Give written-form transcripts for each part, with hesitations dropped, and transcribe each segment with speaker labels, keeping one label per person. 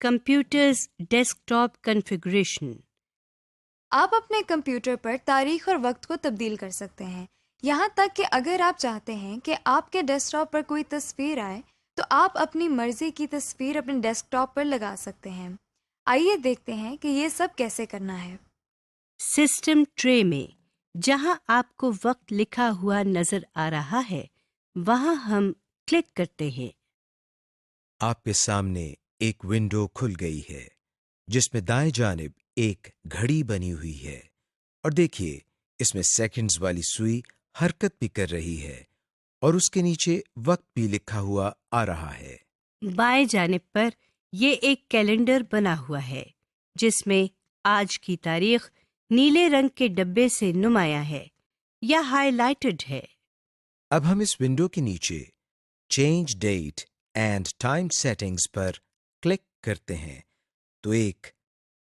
Speaker 1: Computers desktop configuration.
Speaker 2: آپ اپنے computer پر تاریخ اور وقت کو تبدیل کر سکتے ہیں، یہاں تک کہ اگر آپ چاہتے ہیں کہ آپ کے ڈیسک ٹاپ پر کوئی تصویر آئے تو آپ اپنی مرضی کی تصویر اپنے ڈیسک ٹاپ پر لگا سکتے ہیں۔ آئیے دیکھتے ہیں کہ یہ سب کیسے کرنا ہے۔
Speaker 1: سسٹم ٹرے میں جہاں آپ کو وقت لکھا ہوا نظر آ رہا ہے وہاں ہم کلک کرتے ہیں۔
Speaker 3: آپ کے سامنے ایک ونڈو کھل گئی ہے جس میں دائیں جانب ایک گھڑی بنی ہوئی ہے، اور دیکھیے اس میں سیکنڈز والی سوئی حرکت بھی کر رہی ہے اور اس کے نیچے وقت بھی لکھا ہوا آ رہا ہے۔
Speaker 1: بائیں جانب پر یہ ایک کیلنڈر بنا ہوا ہے جس میں آج کی تاریخ نیلے رنگ کے ڈبے سے نمایاں ہے یا ہائی لائٹڈ ہے۔
Speaker 3: اب ہم اس ونڈو کے نیچے change date and time settings پر کلک کرتے ہیں تو ایک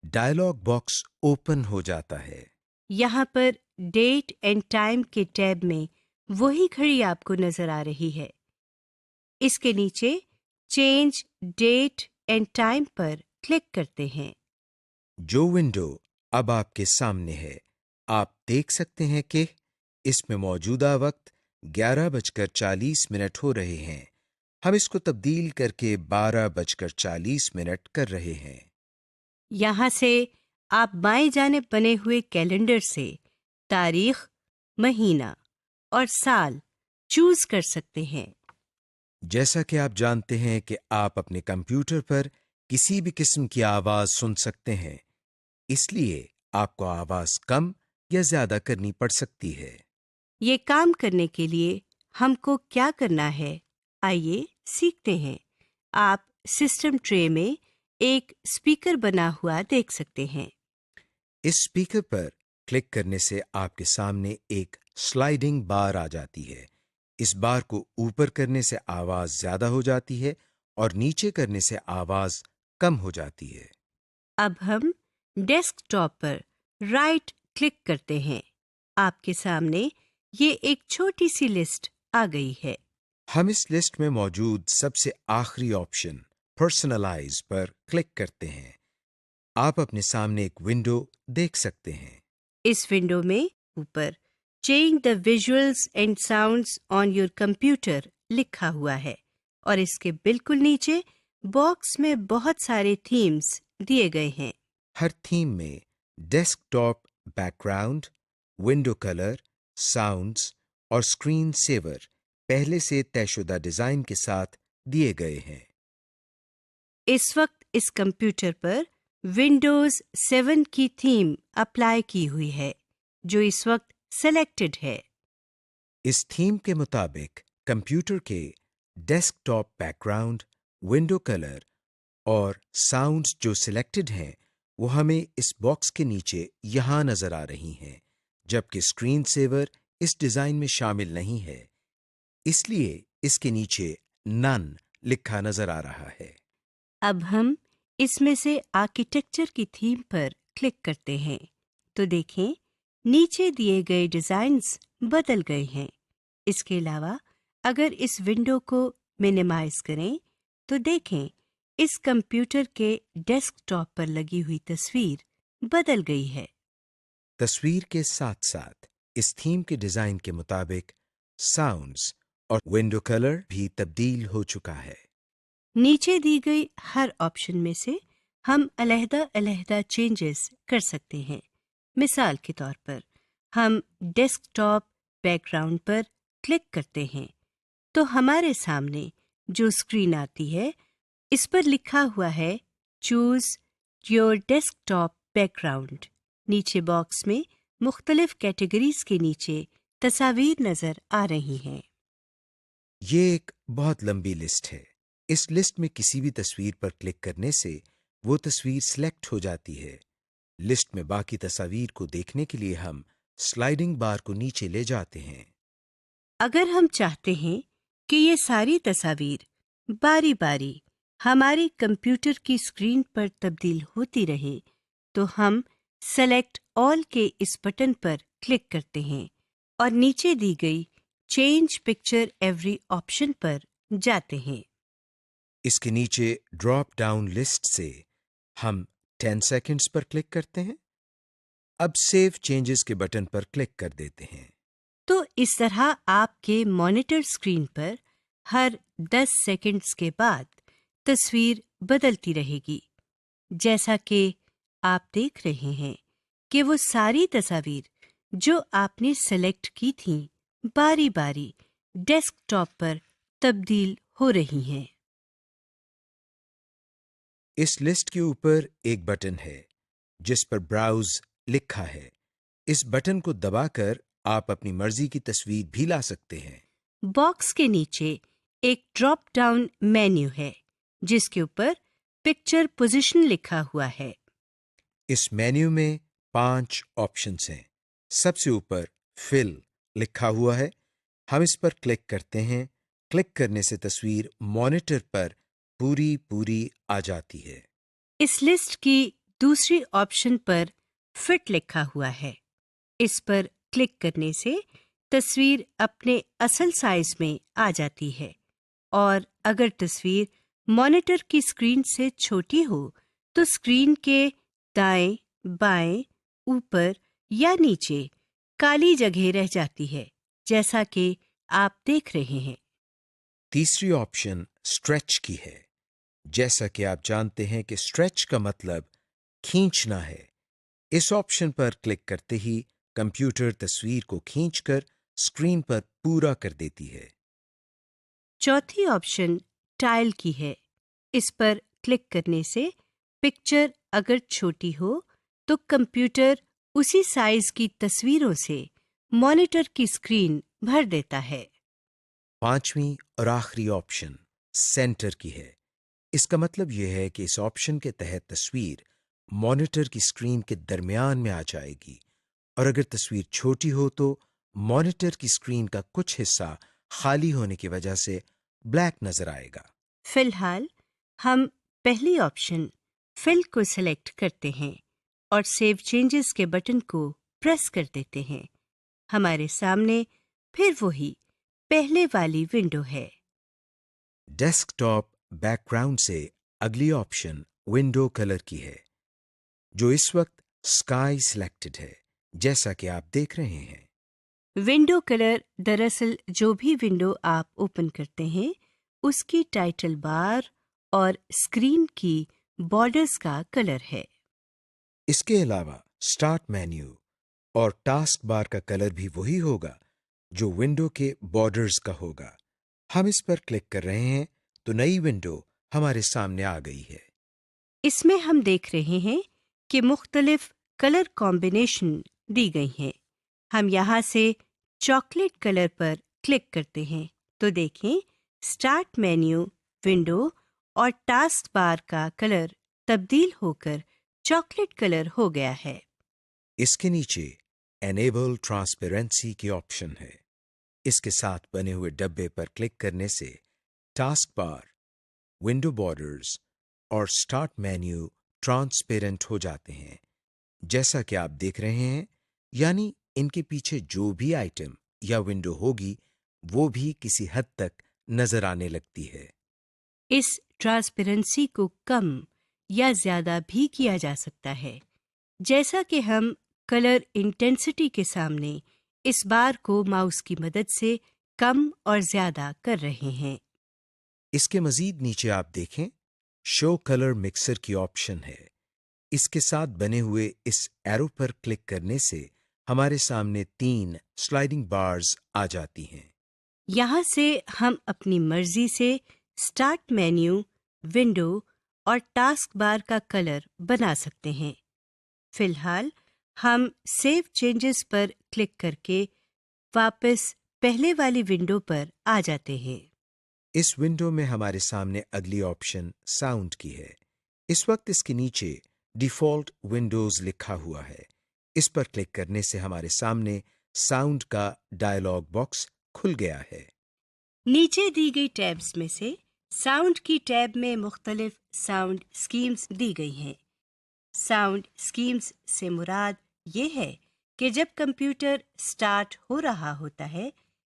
Speaker 3: ڈائلاگ باکس اوپن ہو جاتا ہے۔
Speaker 1: یہاں پر ڈیٹ اینڈ ٹائم کے ٹیب میں وہی گھڑی آپ کو نظر آ رہی ہے۔ اس کے نیچے چینج ڈیٹ اینڈ ٹائم پر کلک کرتے ہیں۔
Speaker 3: جو ونڈو اب آپ کے سامنے ہے، آپ دیکھ سکتے ہیں کہ اس میں موجودہ وقت 11:40 ہو رہے ہیں۔ ہم اس کو تبدیل کر کے 12:40 کر رہے ہیں۔
Speaker 1: یہاں سے آپ بائیں جانب بنے ہوئے کیلنڈر سے تاریخ، مہینہ اور سال چوز کر سکتے ہیں۔
Speaker 3: جیسا کہ آپ جانتے ہیں کہ آپ اپنے کمپیوٹر پر کسی بھی قسم کی آواز سن سکتے ہیں، اس لیے آپ کو آواز کم یا زیادہ کرنی پڑ سکتی ہے۔
Speaker 1: یہ کام کرنے کے لیے ہم کو کیا کرنا ہے، آئیے سیکھتے ہیں۔ آپ سسٹم ٹرے میں ایک اسپیکر بنا ہوا دیکھ سکتے ہیں۔
Speaker 3: اس اسپیکر پر کلک کرنے سے آپ کے سامنے ایک سلائیڈنگ بار آ جاتی ہے۔ اس بار کو اوپر کرنے سے آواز زیادہ ہو جاتی ہے اور نیچے کرنے سے آواز کم ہو جاتی ہے۔
Speaker 1: اب ہم ڈیسک ٹاپ پر رائٹ کلک کرتے ہیں۔ آپ کے سامنے یہ ایک چھوٹی سی لسٹ آ گئی ہے۔
Speaker 3: ہم اس لسٹ میں موجود سب سے آخری آپشن پرسنلائز پر کلک کرتے ہیں۔ آپ اپنے سامنے ایک ونڈو دیکھ سکتے ہیں۔
Speaker 1: اس ونڈو میں اوپر change the visuals and sounds on your computer لکھا ہوا ہے اور اس کے بالکل نیچے باکس میں بہت سارے تھیمز دیے گئے ہیں۔
Speaker 3: ہر تھیم میں desktop back ground, window colour, sounds اور اسکرین سیور پہلے سے طے شدہ ڈیزائن کے ساتھ دیے گئے ہیں۔
Speaker 1: اس وقت اس کمپیوٹر پر ونڈوز 7 کی تھیم اپلائی کی ہوئی ہے جو اس وقت سلیکٹڈ ہے۔
Speaker 3: اس تھیم کے مطابق کمپیوٹر کے desktop back ground, window colour اور ساؤنڈز جو سلیکٹڈ ہیں وہ ہمیں اس باکس کے نیچے یہاں نظر آ رہی ہیں، جبکہ اسکرین سیور اس ڈیزائن میں شامل نہیں ہے، اس لیے اس کے نیچے نن لکھا نظر آ رہا ہے۔
Speaker 1: اب ہم اس میں سے آرکیٹیکچر کی تھیم پر کلک کرتے ہیں تو دیکھیں نیچے دیے گئے ڈیزائنز بدل گئے ہیں۔ اس کے علاوہ اگر اس ونڈو کو منیمائز کریں تو دیکھیں اس کمپیوٹر کے ڈیسک ٹاپ پر لگی ہوئی تصویر بدل گئی ہے۔
Speaker 3: تصویر کے ساتھ ساتھ اس تھیم کے ڈیزائن کے مطابق ساؤنڈز اور ونڈو کلر بھی تبدیل ہو چکا ہے۔
Speaker 1: نیچے دی گئی ہر آپشن میں سے ہم علیحدہ علیحدہ چینجز کر سکتے ہیں۔ مثال کے طور پر ہم ڈیسک ٹاپ بیک گراؤنڈ پر کلک کرتے ہیں تو ہمارے سامنے جو اسکرین آتی ہے اس پر لکھا ہوا ہے choose your desktop back گراؤنڈ۔ نیچے باکس میں مختلف کیٹیگریز کے نیچے تصاویر نظر آ رہی ہیں۔
Speaker 3: یہ ایک بہت لمبی لسٹ ہے۔ اس لسٹ میں کسی بھی تصویر پر کلک کرنے سے وہ تصویر سلیکٹ ہو جاتی ہے۔ لسٹ میں باقی تصاویر کو دیکھنے کے لیے ہم سلائیڈنگ بار کو نیچے لے جاتے ہیں۔
Speaker 1: اگر ہم چاہتے ہیں کہ یہ ساری تصاویر باری باری ہماری کمپیوٹر کی اسکرین پر تبدیل ہوتی رہیں تو ہم سلیکٹ آل کے اس بٹن پر کلک کرتے ہیں اور نیچے دی گئی چینج پکچر ایوری آپشن پر جاتے ہیں۔
Speaker 3: اس کے نیچے ڈراپ ڈاؤن لسٹ سے ہم 10 سیکنڈز پر کلک کرتے ہیں. اب سیو چینجز کے بٹن پر کلک کر دیتے ہیں.
Speaker 1: تو اس طرح آپ کے مانیٹر اسکرین پر ہر 10 سیکنڈز کے بعد تصویر بدلتی رہے گی، جیسا کہ آپ دیکھ رہے ہیں کہ وہ ساری تصاویر جو آپ نے سلیکٹ کی تھیں باری باری ڈیسک ٹاپ پر تبدیل ہو رہی ہیں۔
Speaker 3: اس لسٹ کے اوپر ایک بٹن ہے جس پر براؤز لکھا ہے. اس بٹن کو دبا کر آپ اپنی مرضی کی تصویر بھی لا سکتے ہیں.
Speaker 1: باکس کے نیچے ایک ڈراپ ڈاؤن مینیو ہے جس کے اوپر پکچر پوزیشن لکھا ہوا ہے۔
Speaker 3: اس مینیو میں 5 آپشنز ہیں. سب سے اوپر فل لکھا ہوا ہے. ہم اس پر کلک کرتے ہیں. کلک کرنے سے تصویر مانیٹر پر پوری آ جاتی ہے.
Speaker 1: اس لسٹ کی دوسری آپشن پر فٹ لکھا ہوا ہے۔ اس پر کلک کرنے سے تصویر اپنے اصل سائز میں آ جاتی ہے، اور اگر تصویر مانیٹر کی اسکرین سے چھوٹی ہو تو اسکرین کے دائیں بائیں اوپر یا نیچے کالی جگہ رہ جاتی ہے، جیسا کہ آپ دیکھ رہے ہیں۔
Speaker 3: تیسری آپشن اسٹریچ کی ہے. جیسا کہ آپ جانتے ہیں کہ اسٹریچ کا مطلب کھینچنا ہے. اس آپشن پر کلک کرتے ہی کمپیوٹر تصویر کو کھینچ کر اسکرین پر پورا کر دیتی ہے.
Speaker 1: چوتھی آپشن ٹائل کی ہے۔ اس پر کلک کرنے سے پکچر اگر چھوٹی ہو تو کمپیوٹر اسی سائز کی تصویروں سے مانیٹر کی اسکرین بھر دیتا ہے۔
Speaker 3: پانچویں اور آخری آپشن سینٹر کی ہے. اس کا مطلب یہ ہے کہ اس آپشن کے تحت تصویر مانیٹر کی اسکرین کے درمیان میں آ جائے گی، اور اگر تصویر چھوٹی ہو تو مانیٹر کی اسکرین کا کچھ حصہ خالی ہونے کی وجہ سے بلیک نظر آئے گا.
Speaker 1: فی الحال ہم پہلی آپشن فل کو سلیکٹ کرتے ہیں اور سیو چینجز کے بٹن کو پریس کر دیتے ہیں۔ ہمارے سامنے پھر وہی پہلے والی ونڈو ہے۔
Speaker 3: ڈیسک ٹاپ بیک گراؤنڈ سے اگلی آپشن ونڈو کلر کی ہے، جو اس وقت اسکائی سلیکٹڈ ہے، جیسا کہ آپ دیکھ رہے ہیں.
Speaker 1: ونڈو کلر دراصل جو بھی ونڈو آپ اوپن کرتے ہیں اس کی ٹائٹل بار اور اسکرین کی بارڈرز کا کلر ہے۔
Speaker 3: اس کے علاوہ اسٹارٹ مینیو اور ٹاسک بار کا کلر بھی وہی ہوگا جو ونڈو کے بارڈرز کا ہوگا. ہم اس پر کلک کر رہے ہیں تو نئی ونڈو ہمارے سامنے آ گئی ہے.
Speaker 1: اس میں ہم دیکھ رہے ہیں کہ مختلف کلر کمبینیشن دی گئی ہیں۔ ہم یہاں سے چاکلیٹ کلر پر کلک کرتے ہیں تو دیکھیں اسٹارٹ مینیو ونڈو اور ٹاسک بار کا کلر تبدیل ہو کر چاکلیٹ کلر ہو گیا ہے۔
Speaker 3: اس کے نیچے انیبل ٹرانسپیرنسی کی آپشن ہے. اس کے ساتھ بنے ہوئے ڈبے پر کلک کرنے سے ٹاسک بار، ونڈو بارڈرز اور اسٹارٹ مینیو ٹرانسپیرنٹ ہو جاتے ہیں، جیسا کہ آپ دیکھ رہے ہیں. یعنی ان کے پیچھے جو بھی آئٹم یا ونڈو ہوگی وہ بھی کسی حد تک نظر آنے لگتی ہے.
Speaker 1: اس ٹرانسپیرنسی کو کم یا زیادہ بھی کیا جا سکتا ہے، جیسا کہ ہم کلر انٹینسٹی کے سامنے اس بار کو ماؤس کی مدد سے کم اور زیادہ کر رہے ہیں۔
Speaker 3: اس کے مزید نیچے آپ دیکھیں شو کلر مکسر کی آپشن ہے. اس کے ساتھ بنے ہوئے اس ایرو پر کلک کرنے سے ہمارے سامنے 3 سلائڈنگ بارز آ جاتی ہیں.
Speaker 1: یہاں سے ہم اپنی مرضی سے اسٹارٹ مینیو، ونڈو اور ٹاسک بار کا کلر بنا سکتے ہیں۔ فی الحال ہم سیو چینجز پر کلک کر کے واپس پہلے والی ونڈو پر آ جاتے ہیں۔
Speaker 3: اس ونڈو میں ہمارے سامنے اگلی آپشن ساؤنڈ کی ہے. اس وقت اس کے نیچے ڈیفالٹ ونڈوز لکھا ہوا ہے. اس پر کلک کرنے سے ہمارے سامنے ساؤنڈ کا ڈائلاگ باکس کھل گیا ہے.
Speaker 1: نیچے دی گئی ٹیبز میں سے ساؤنڈ کی ٹیب میں مختلف ساؤنڈ اسکیمز دی گئی ہیں۔ ساؤنڈ اسکیمز سے مراد یہ ہے کہ جب کمپیوٹر اسٹارٹ ہو رہا ہوتا ہے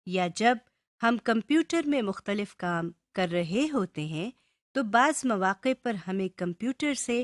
Speaker 1: یا جب ہم کمپیوٹر میں مختلف کام کر رہے ہوتے ہیں تو بعض مواقع پر ہمیں کمپیوٹر سے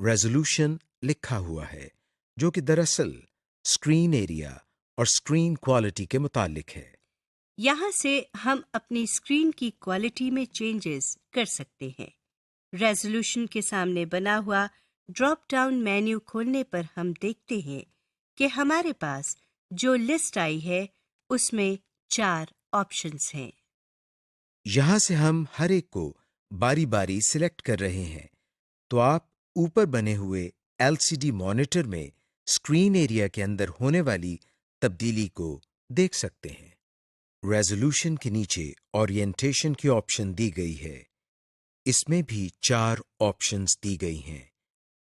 Speaker 3: ریزولوشن لکھا ہوا ہے جو کہ دراصل اسکرین ایریا اور اسکرین کوالٹی کے متعلق ہے۔
Speaker 1: یہاں سے ہم اپنی اسکرین کی کوالٹی میں چینجز کر سکتے ہیں۔ ریزولوشن کے سامنے بنا ہوا ڈراپ ڈاؤن مینیو کھولنے پر ہم دیکھتے ہیں کہ ہمارے پاس جو لسٹ آئی ہے اس میں 4 آپشنز ہیں۔
Speaker 3: یہاں سے ہم ہر ایک کو باری باری سلیکٹ کر رہے ہیں، تو آپ اوپر بنے ہوئے LCD مانیٹر میں اسکرین ایریا کے اندر ہونے والی تبدیلی کو دیکھ سکتے ہیں۔ ریزولوشن کے نیچے اورینٹیشن کی آپشن دی گئی ہے۔ اس میں بھی 4 آپشنز دی گئی ہیں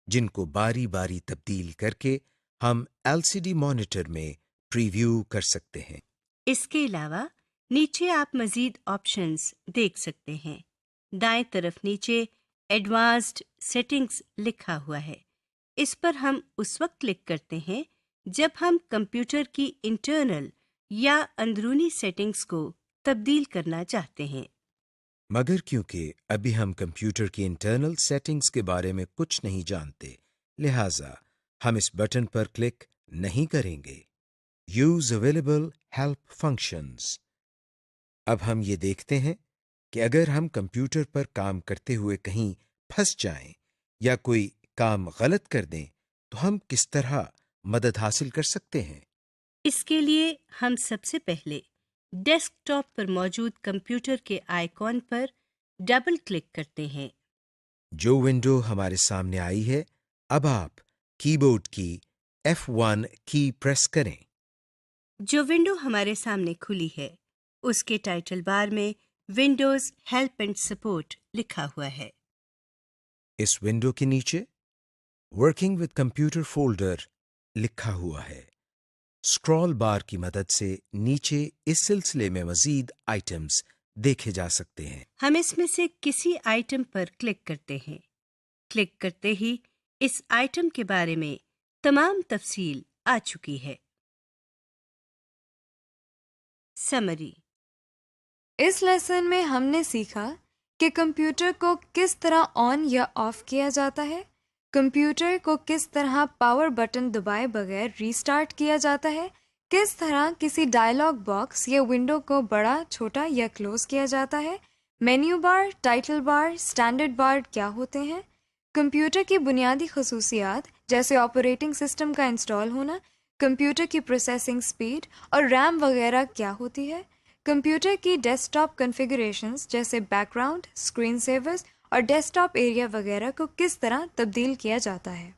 Speaker 3: جن کو باری باری تبدیل کر کے ہم LCD مانیٹر میں پریویو کر سکتے ہیں۔
Speaker 1: اس کے علاوہ نیچے آپ مزید آپشنز دیکھ سکتے ہیں۔ دائیں طرف نیچے ایڈوانسڈ سیٹنگز لکھا ہوا ہے۔ اس پر ہم اس وقت کلک کرتے ہیں جب ہم کمپیوٹر کی انٹرنل یا اندرونی سیٹنگز کو تبدیل کرنا چاہتے ہیں۔
Speaker 3: مگر کیونکہ ابھی ہم کمپیوٹر کی انٹرنل سیٹنگز کے بارے میں کچھ نہیں جانتے، لہٰذا ہم اس بٹن پر کلک نہیں کریں گے۔ Use available help functions. اب ہم یہ دیکھتے ہیں کہ اگر ہم کمپیوٹر پر کام کرتے ہوئے کہیں پھنس جائیں یا کوئی کام غلط کر دیں تو ہم کس طرح مدد حاصل کر سکتے ہیں۔
Speaker 1: اس کے لیے ہم سب سے پہلے ڈیسک ٹاپ پر موجود کمپیوٹر کے آئیکن پر ڈبل کلک کرتے ہیں۔
Speaker 3: جو ونڈو ہمارے سامنے آئی ہے، اب آپ کی بورڈ کی F1 کی پریس کریں۔
Speaker 1: جو ونڈو ہمارے سامنے کھلی ہے اس کے ٹائٹل بار میں ونڈوز ہیلپ اینڈ سپورٹ لکھا ہوا ہے۔
Speaker 3: اس ونڈو کے نیچے ورکنگ وتھ کمپیوٹر فولڈر لکھا ہوا ہے۔ اسکرال بار کی مدد سے نیچے اس سلسلے میں مزید آئٹمز دیکھے جا سکتے ہیں۔
Speaker 1: ہم اس میں سے کسی آئٹم پر کلک کرتے ہیں۔ کلک کرتے ہی اس آئٹم کے بارے میں تمام تفصیل آ چکی ہے۔ سمری۔
Speaker 2: اس لیسن میں ہم نے سیکھا کہ کمپیوٹر کو کس طرح آن یا آف کیا جاتا ہے، کمپیوٹر کو کس طرح پاور بٹن دبائے بغیر ریسٹارٹ کیا جاتا ہے، کس طرح کسی ڈائلاگ باکس یا ونڈو کو بڑا، چھوٹا یا کلوز کیا جاتا ہے، menu bar, title bar, standard bar کیا ہوتے ہیں، کمپیوٹر کی بنیادی خصوصیات جیسے آپریٹنگ سسٹم کا انسٹال ہونا، کمپیوٹر کی پروسیسنگ سپیڈ اور ریم وغیرہ کیا ہوتی ہے، کمپیوٹر کی ڈیسک ٹاپ کنفیگریشنز جیسے بیک گراؤنڈ، اسکرین سیورز اور ڈیسک ٹاپ ایریا وغیرہ کو کس طرح تبدیل کیا جاتا ہے۔